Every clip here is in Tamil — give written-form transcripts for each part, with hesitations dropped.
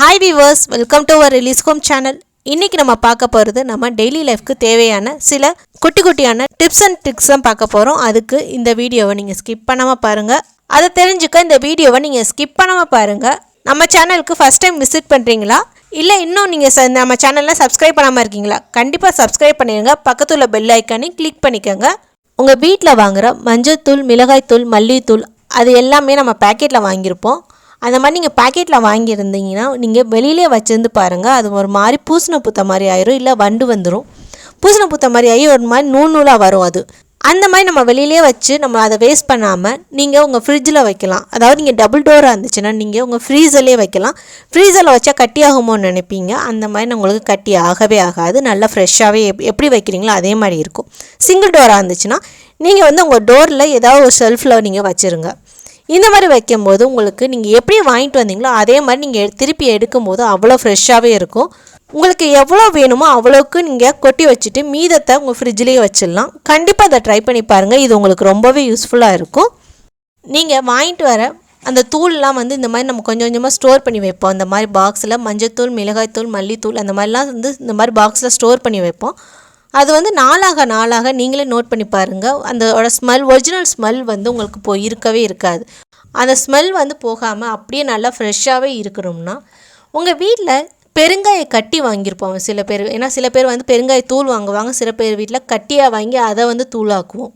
Hi viewers, welcome to our Release Home channel. இன்னைக்கு நம்ம பார்க்க போறது நம்ம டெய்லி லைஃப்க்கு தேவையான சில குட்டியான டிப்ஸ் அண்ட் ட்ரிக்ஸ் தான் பார்க்க போறோம். அதுக்கு இந்த வீடியோவை நீங்க ஸ்கிப் பண்ணாம பாருங்க. அதை தெரிஞ்சுக்க இந்த வீடியோவை நீங்க ஸ்கிப் பண்ணாம பாருங்க. நம்ம சேனலுக்கு ஃபர்ஸ்ட் டைம் விசிட் பண்றீங்களா? இல்ல இன்னும் நீங்க நம்ம சேனலை சப்ஸ்கிரைப் பண்ணாம இருக்கீங்களா? கண்டிப்பா சப்ஸ்கிரைப் பண்ணிருங்க. பக்கத்துல உள்ள பெல் ஐகானை கிளிக் பண்ணிக்கங்க. உங்க வீட்ல வாங்குற மஞ்சள் தூள், மிளகாய் தூள், மல்லித்தூள் அது எல்லாமே நம்ம பாக்கெட்ல வாங்கியிருப்போம். அந்த மாதிரி நீங்கள் பேக்கெட்டில் வாங்கியிருந்தீங்கன்னா நீங்கள் வெளியிலே வச்சுருந்து பாருங்கள். அது ஒரு மாதிரி பூசண பூத்த மாதிரி ஆயிரும், இல்லை வண்டு வந்துடும். பூசண பூத்த மாதிரி ஆகி ஒரு மாதிரி நூலாக வரும். அது அந்த மாதிரி நம்ம வெளியிலே வச்சு நம்ம அதை வேஸ்ட் பண்ணாமல் நீங்கள் உங்கள் ஃப்ரிட்ஜில் வைக்கலாம். அதாவது நீங்கள் டபுள் டோராக இருந்துச்சுன்னா நீங்கள் உங்கள் ஃப்ரீசர்லேயே வைக்கலாம். ஃப்ரீசரில் வச்சா கட்டி ஆகுமோன்னு நினைப்பீங்க. அந்த மாதிரி உங்களுக்கு கட்டி ஆகவே ஆகாது. நல்லா ஃப்ரெஷ்ஷாகவே எப்படி வைக்கிறீங்களோ அதே மாதிரி இருக்கும். சிங்கிள் டோராக இருந்துச்சுன்னா நீங்கள் உங்கள் டோரில் ஏதாவது ஒரு ஷெல்ஃபில் நீங்கள் வச்சுருங்க. இந்த மாதிரி வைக்கும்போது உங்களுக்கு நீங்கள் எப்படி வாங்கிட்டு வந்தீங்களோ அதே மாதிரி நீங்கள் திருப்பி எடுக்கும்போது அவ்வளோ ஃப்ரெஷ்ஷாகவே இருக்கும். உங்களுக்கு எவ்வளோ வேணுமோ அவ்வளோக்கு நீங்கள் கொட்டி வச்சுட்டு மீதத்தை உங்கள் ஃப்ரிட்ஜ்லேயே வச்சிடலாம். கண்டிப்பாக அதை ட்ரை பண்ணி பாருங்கள். இது உங்களுக்கு ரொம்பவே யூஸ்ஃபுல்லாக இருக்கும். நீங்கள் வாங்கிட்டு வர அந்த தூள்லாம் இந்த மாதிரி நம்ம கொஞ்சம் கொஞ்சமாக ஸ்டோர் பண்ணி வைப்போம். அந்த மாதிரி பாக்ஸில் மஞ்சத்தூள், மிளகாய்த்தூள், மல்லித்தூள் அந்த மாதிரிலாம் இந்த மாதிரி பாக்ஸில் ஸ்டோர் பண்ணி வைப்போம். அது நாளாக நீங்களே நோட் பண்ணி பாருங்கள். அதோட ஸ்மெல், ஒரிஜினல் ஸ்மெல் உங்களுக்கு இருக்கவே இருக்காது. அந்த ஸ்மெல் போகாமல் அப்படியே நல்லா ஃப்ரெஷ்ஷாகவே இருக்கணும்னா உங்கள் வீட்டில் பெருங்காய கட்டி வாங்கியிருப்போம் சில பேர். ஏன்னா சில பேர் பெருங்காய தூள் வாங்குவாங்க. சில பேர் வீட்டில் கட்டியாக வாங்கி அதை தூளாக்குவோம்.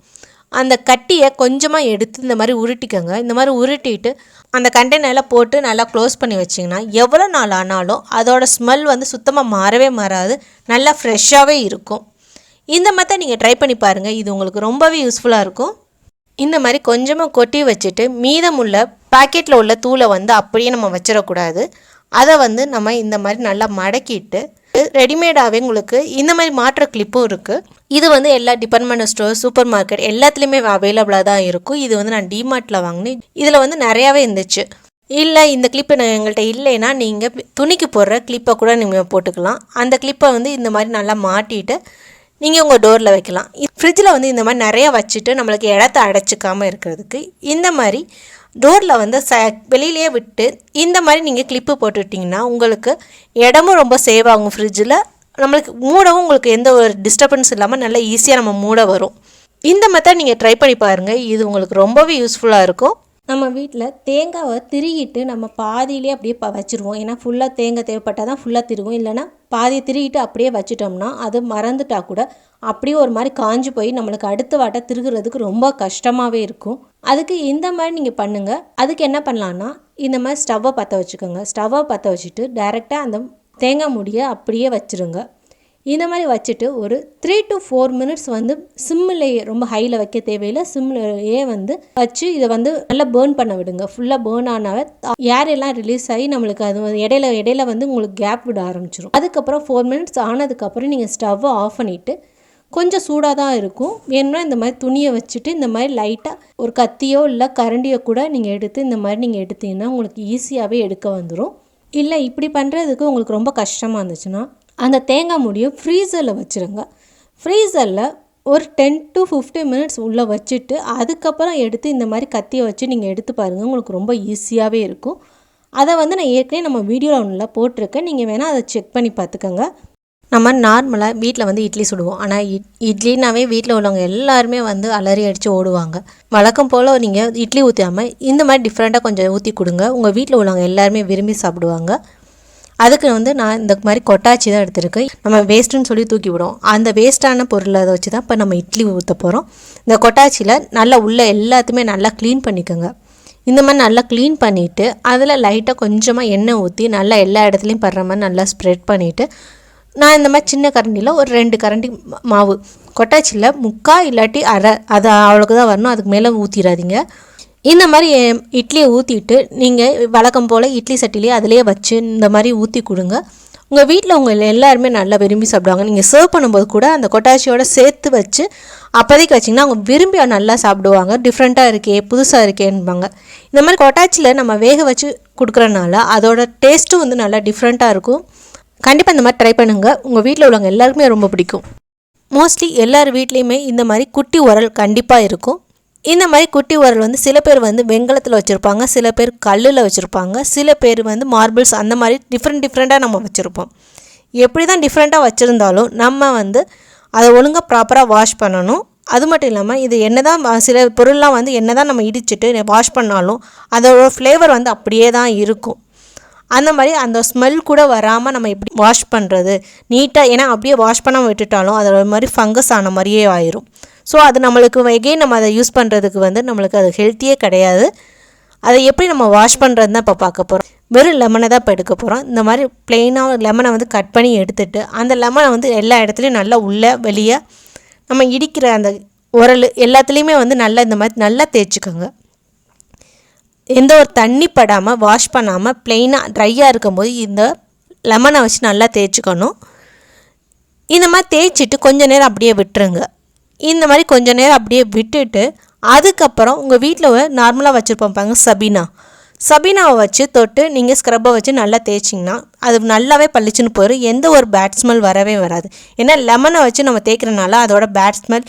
அந்த கட்டியை கொஞ்சமாக எடுத்து இந்த மாதிரி உருட்டிக்கோங்க. இந்த மாதிரி உருட்டிட்டு அந்த கண்டெய்னரில் போட்டு நல்லா க்ளோஸ் பண்ணி வச்சிங்கன்னா எவ்வளோ நாள் ஆனாலும் அதோட ஸ்மெல் சுத்தமாக மாறவே மாறாது. நல்லா ஃப்ரெஷ்ஷாகவே இருக்கும். இந்த மெத்தட் நீங்கள் ட்ரை பண்ணி பாருங்கள். இது உங்களுக்கு ரொம்பவே யூஸ்ஃபுல்லாக இருக்கும். இந்த மாதிரி கொஞ்சமாக கொட்டி வச்சுட்டு மீதமுள்ள பாக்கெட்டில் உள்ள தூளை அப்படியே நம்ம வச்சிடக்கூடாது. அதை நம்ம இந்த மாதிரி நல்லா மடக்கிட்டு ரெடிமேடாகவே உங்களுக்கு இந்த மாதிரி மாற்ற கிளிப்பும் இருக்குது. இது எல்லா டிபார்ட்மெண்ட் ஸ்டோர், சூப்பர் மார்க்கெட் எல்லாத்துலேயுமே அவைலபிளாக தான் இருக்கும். இது நான் டிமார்ட்டில் வாங்கினேன். இதில் நிறையாவே இருந்துச்சு. இல்லை இந்த கிளிப்பு எங்கள்கிட்ட இல்லைன்னா நீங்கள் துணிக்கு போடுற கிளிப்பை கூட நீங்கள் போட்டுக்கலாம். அந்த கிளிப்பை இந்த மாதிரி நல்லா மாட்டிட்டு நீங்கள் உங்கள் டோரில் வைக்கலாம். ஃப்ரிட்ஜில் இந்த மாதிரி நிறையா வச்சுட்டு நம்மளுக்கு இடத்த அடைச்சிக்காமல் இருக்கிறதுக்கு இந்த மாதிரி டோரில் வெளியிலேயே விட்டு இந்த மாதிரி நீங்கள் கிளிப்பு போட்டுட்டிங்கன்னா உங்களுக்கு இடமும் ரொம்ப சேவ் ஆகும். ஃப்ரிட்ஜில் நம்மளுக்கு மூடவும் உங்களுக்கு எந்த ஒரு டிஸ்டர்பன்ஸ் இல்லாமல் நல்லா ஈஸியாக நம்ம மூட வரும். இந்த மெத்தட் நீங்கள் ட்ரை பண்ணி பாருங்கள். இது உங்களுக்கு ரொம்பவே யூஸ்ஃபுல்லாக இருக்கும். நம்ம வீட்டில் தேங்காவை திருகிட்டு நம்ம பாதியிலே அப்படியே வச்சுருவோம். ஏன்னா ஃபுல்லாக தேங்காய் தேவைப்பட்டால் தான் ஃபுல்லாக திருகும். இல்லைனா பாதியை திருகிட்டு அப்படியே வச்சுட்டோம்னா அது மறந்துட்டா கூட அப்படியே ஒரு மாதிரி காஞ்சி போய் நம்மளுக்கு அடுத்த வாட்டை திருகிறதுக்கு ரொம்ப கஷ்டமாகவே இருக்கும். அதுக்கு இந்த மாதிரி நீங்கள் பண்ணுங்கள். அதுக்கு என்ன பண்ணலான்னா இந்த மாதிரி ஸ்டவ்வை பற்ற வச்சுக்கோங்க. ஸ்டவ்வை பற்ற வச்சுட்டு டைரெக்டாக அந்த தேங்காய் மூடியை அப்படியே வச்சுருங்க. இந்த மாதிரி வச்சுட்டு ஒரு 3 to 4 minutes சிம்மிலேயே, ரொம்ப ஹையில் வைக்க தேவையில்லை, சிம்மிலேயே வச்சு இதை நல்லா பேர்ன் பண்ண விடுங்க. ஃபுல்லாக பேர்ன் ஆனாவே ஏர் எல்லாம் ரிலீஸ் ஆகி நம்மளுக்கு அது இடையில உங்களுக்கு கேப் விட ஆரம்பிச்சிடும். அதுக்கப்புறம் 4 minutes ஆனதுக்கப்புறம் நீங்கள் ஸ்டவ்வை ஆஃப் பண்ணிவிட்டு கொஞ்சம் சூடாக தான் இருக்கும். வேணும்னா இந்த மாதிரி துணியை வச்சுட்டு இந்த மாதிரி லைட்டாக ஒரு கத்தியோ இல்லை கரண்டியோ கூட நீங்கள் எடுத்து இந்த மாதிரி நீங்கள் எடுத்தீங்கன்னா உங்களுக்கு ஈஸியாகவே எடுக்க வந்துடும். இல்லை இப்படி பண்ணுறதுக்கு உங்களுக்கு ரொம்ப கஷ்டமாக இருந்துச்சுன்னா அந்த தேங்காய் மூடியை ஃப்ரீசரில் வச்சுருங்க. ஃப்ரீசரில் ஒரு 10 to 15 minutes உள்ளே வச்சுட்டு அதுக்கப்புறம் எடுத்து இந்த மாதிரி கத்தியை வச்சு நீங்கள் எடுத்து பாருங்கள். உங்களுக்கு ரொம்ப ஈஸியாகவே இருக்கும். அதை நான் ஏற்கனவே நம்ம வீடியோவில் ஒன்றில் போட்டிருக்கேன். நீங்கள் வேணால் அதை செக் பண்ணி பார்த்துக்கோங்க. நம்ம நார்மலாக வீட்டில் இட்லி சுடுவோம். ஆனால் இட்லினாவே வீட்டில் உள்ளவங்க எல்லாருமே அலறி அடித்து ஓடுவாங்க. வழக்கம் போல் நீங்கள் இட்லி ஊற்றாமல் இந்த மாதிரி டிஃப்ரெண்ட்டாக கொஞ்சம் ஊற்றி கொடுங்க. உங்கள் வீட்டில் உள்ளவங்க எல்லாருமே விரும்பி சாப்பிடுவாங்க. அதுக்கு நான் இந்த மாதிரி கொட்டாச்சி தான் எடுத்துருக்கேன். நம்ம வேஸ்ட்டுன்னு சொல்லி தூக்கி விடுவோம். அந்த வேஸ்ட்டான பொருளை அதை வச்சு தான் இப்போ நம்ம இட்லி ஊற்ற போகிறோம். இந்த கொட்டாச்சியில் நல்லா உள்ள எல்லாத்தையுமே நல்லா க்ளீன் பண்ணிக்கோங்க. இந்த மாதிரி நல்லா க்ளீன் பண்ணிவிட்டு அதில் லைட்டாக கொஞ்சமாக எண்ணெய் ஊற்றி நல்லா எல்லா இடத்துலையும் படுற மாதிரி நல்லா ஸ்ப்ரெட் பண்ணிவிட்டு நான் இந்த மாதிரி சின்ன கரண்டியில் ஒரு 2 கரண்டி மாவு, கொட்டாச்சியில் 3/4 இல்லாட்டி அரை, அது அவ்வளோக்கு தான் வரணும். அதுக்கு மேலே ஊற்றிடாதீங்க. இந்த மாதிரி இட்லியை ஊற்றிட்டு நீங்கள் வழக்கம் போல் இட்லி சட்டிலேயே அதிலே வச்சு இந்த மாதிரி ஊற்றி கொடுங்க. உங்கள் வீட்டில் உங்கள் எல்லாருமே நல்லா விரும்பி சாப்பிடுவாங்க. நீங்கள் சர்வ் பண்ணும்போது கூட அந்த கொட்டாச்சியோட சேர்த்து வச்சு அப்போதைக்கு வச்சிங்கன்னா அவங்க விரும்பி நல்லா சாப்பிடுவாங்க. டிஃப்ரெண்ட்டாக இருக்கே, புதுசாக இருக்கேன்பாங்க. இந்த மாதிரி கொட்டாச்சியில் நம்ம வேக வச்சு கொடுக்குறனால அதோட டேஸ்ட்டும் நல்லா டிஃப்ரெண்ட்டாக இருக்கும். கண்டிப்பாக இந்த மாதிரி ட்ரை பண்ணுங்கள். உங்கள் வீட்டில் உள்ளவங்க எல்லாருக்குமே ரொம்ப பிடிக்கும். மோஸ்ட்லி எல்லார் வீட்லேயுமே இந்த மாதிரி குட்டி உரல் கண்டிப்பாக இருக்கும். இந்த மாதிரி குட்டி உரல் வந்து சில பேர் வந்து வெண்கலத்தில் வச்சுருப்பாங்க, சில பேர் கல்லில் வச்சுருப்பாங்க, சில பேர் வந்து மார்பிள்ஸ் அந்த மாதிரி டிஃப்ரெண்ட்டாக நம்ம வச்சுருப்போம். எப்படி தான் டிஃப்ரெண்ட்டாக வச்சுருந்தாலும் நம்ம வந்து அதை ஒழுங்காக ப்ராப்பராக வாஷ் பண்ணணும். அது மட்டும் இல்லாமல் இது என்ன தான் சில பொருள்லாம் வந்து என்ன தான் நம்ம இடிச்சிட்டு வாஷ் பண்ணாலும் அதோட ஃப்ளேவர் வந்து அப்படியே தான் இருக்கும். அந்த மாதிரி அந்த ஸ்மெல் கூட வராமல் நம்ம எப்படி வாஷ் பண்ணுறது நீட்டாக, ஏன்னா அப்படியே வாஷ் பண்ணாமல் விட்டுட்டாலும் அதோட மாதிரி ஃபங்கஸ் ஆன மாதிரியே ஆயிரும். ஸோ அது நம்மளுக்கு எகெயின் நம்ம அதை யூஸ் பண்ணுறதுக்கு வந்து நம்மளுக்கு அது ஹெல்த்தியே கிடையாது. அதை எப்படி நம்ம வாஷ் பண்ணுறது தான் இப்போ பார்க்க போகிறோம். வெறும் லெமனை தான் இப்போ எடுக்க போகிறோம். இந்த மாதிரி ப்ளெயினாக லெமனை வந்து கட் பண்ணி எடுத்துகிட்டு அந்த லெமனை வந்து எல்லா இடத்துலையும் நல்லா உள்ளே வெளியே நம்ம இடிக்கிற அந்த உரல் எல்லாத்துலேயுமே வந்து நல்லா இந்த மாதிரி நல்லா தேய்ச்சிக்கோங்க. எந்த ஒரு தண்ணி படாமல் வாஷ் பண்ணாமல் ப்ளெயினாக ட்ரையாக இருக்கும்போது இந்த லெமனை வச்சு நல்லா தேய்ச்சிக்கணும். இந்த மாதிரி தேய்ச்சிட்டு கொஞ்சம் நேரம் அப்படியே விட்டுருங்க. இந்த மாதிரி கொஞ்சம் நேரம் அப்படியே விட்டுட்டு அதுக்கப்புறம் உங்கள் வீட்டில் நார்மலாக வச்சுருப்பாங்க சபீனாவை வச்சு தொட்டு நீங்கள் ஸ்க்ரப்பை வச்சு நல்லா தேய்ச்சிங்கன்னா அது நல்லாவே பளிச்சுன்னு போயிடும். எந்த ஒரு பேட் ஸ்மெல் வரவே வராது. ஏன்னா லெமனை வச்சு நம்ம தேய்க்கிறனால அதோட பேட் ஸ்மெல்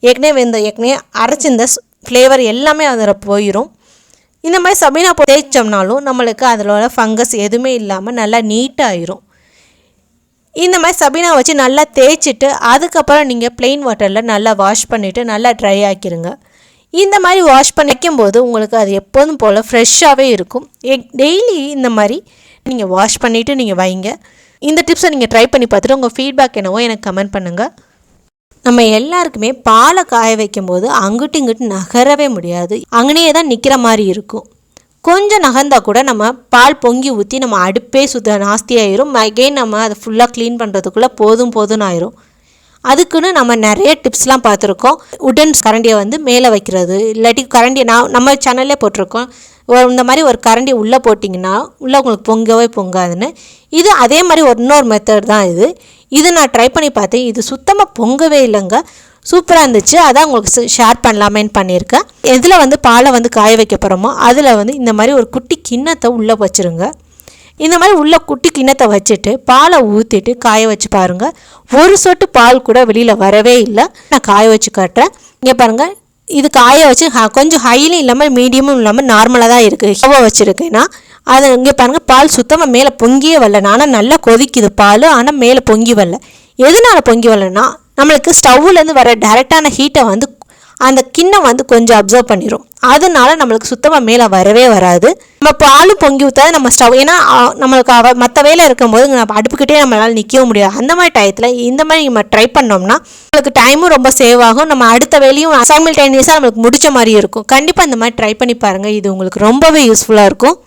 ஏற்கனவே அரைச்சிருந்த ஃப்ளேவர் எல்லாமே அதில் போயிடும். இந்த மாதிரி சபீனா தேய்ச்சோம்னாலும் நம்மளுக்கு அதோட ஃபங்கஸ் எதுவுமே இல்லாமல் நல்லா நீட்டாகிடும். இந்த மாதிரி சபீனா வச்சு நல்லா தேய்ச்சிட்டு அதுக்கப்புறம் நீங்கள் ப்ளெயின் வாட்டரில் நல்லா வாஷ் பண்ணிவிட்டு நல்லா ட்ரை ஆக்கிடுங்க. இந்த மாதிரி வாஷ் பண்ணி வைக்கும்போது உங்களுக்கு அது எப்போதும் போல் ஃப்ரெஷ்ஷாகவே இருக்கும். டெய்லி இந்த மாதிரி நீங்கள் வாஷ் பண்ணிவிட்டு நீங்கள் வைங்க. இந்த டிப்ஸை நீங்கள் ட்ரை பண்ணி பார்த்துட்டு உங்கள் ஃபீட்பேக் என்னவோ எனக்கு கமெண்ட் பண்ணுங்கள். நம்ம எல்லாருக்குமே பாலை காய வைக்கும்போது அங்கிட்டு இங்கிட்டு நகரவே முடியாது. அங்கேயே தான் நிற்கிற மாதிரி இருக்கும். கொஞ்சம் நகர்ந்தால் கூட நம்ம பால் பொங்கி ஊற்றி நம்ம அடுப்பே நாஸ்தியாயிரும். அகெயின் நம்ம அதை ஃபுல்லாக க்ளீன் பண்ணுறதுக்குள்ளே போதும்னு ஆயிரும். அதுக்குன்னு நம்ம நிறைய டிப்ஸ்லாம் பார்த்துருக்கோம். உடன் கரண்டியை வந்து மேலே வைக்கிறது, இல்லாட்டி கரண்டியை நம்ம சேனல்லே போட்டிருக்கோம். இந்த மாதிரி ஒரு கரண்டி உள்ளே போட்டிங்கன்னா உள்ளே உங்களுக்கு பொங்கவே பொங்காதுன்னு. இது அதே மாதிரி இன்னொரு மெத்தட் தான் இது நான் ட்ரை பண்ணி பார்த்தேன். இது சுத்தமாக பொங்கவே இல்லைங்க, சூப்பராக இருந்துச்சு. அதான் உங்களுக்கு ஷேர் பண்ணலாமேன்னு பண்ணியிருக்கேன். எதில் வந்து பாலை வந்து காய வைக்க போகிறோமோ அதில் வந்து இந்த மாதிரி ஒரு குட்டி கிண்ணத்தை உள்ளே வச்சுருங்க. இந்த மாதிரி உள்ள குட்டி கிண்ணத்தை வச்சுட்டு பாலை ஊற்றிட்டு காய வச்சு பாருங்கள். ஒரு சொட்டு பால் கூட வெளியில் வரவே இல்லை. நான் காய வச்சு காட்டுறேன். இங்கே பாருங்கள், இது காய வச்சு கொஞ்சம் ஹைலும் இல்லாமல் மீடியமும் இல்லாமல் நார்மலாக தான் இருக்குது. ஸ்டவ்வை வச்சுருக்கேன்னா அதை இங்கே பாருங்கள், பால் சுத்தமாக மேலே பொங்கியே வரல. ஆனால் நல்லா கொதிக்குது பால், ஆனால் மேலே பொங்கி வரல. எதனால் பொங்கி வரலன்னா நம்மளுக்கு ஸ்டவ்லேருந்து வர டைரெக்டான ஹீட்டை வந்து அந்த கிண்ணம் வந்து கொஞ்சம் அப்சர்வ் பண்ணிடும். அதனால நம்மளுக்கு சுத்தமாக மேலே வரவே வராது. நம்ம பாலும் பொங்கி ஊற்றாது நம்ம ஸ்டவ், ஏன்னா நம்மளுக்கு மற்ற வேலை இருக்கும்போது நம்ம அடுப்புக்கிட்டே நம்மளால் நிற்கவும் முடியாது. அந்த மாதிரி டயத்தில் இந்த மாதிரி நம்ம ட்ரை பண்ணோம்னா நம்மளுக்கு டைமும் ரொம்ப சேவ் ஆகும். நம்ம அடுத்த வேலையும் சைமல்டேனியஸாக நம்மளுக்கு முடிச்ச மாதிரி இருக்கும். கண்டிப்பாக இந்த மாதிரி ட்ரை பண்ணி பாருங்கள். இது உங்களுக்கு ரொம்பவே யூஸ்ஃபுல்லாக இருக்கும்.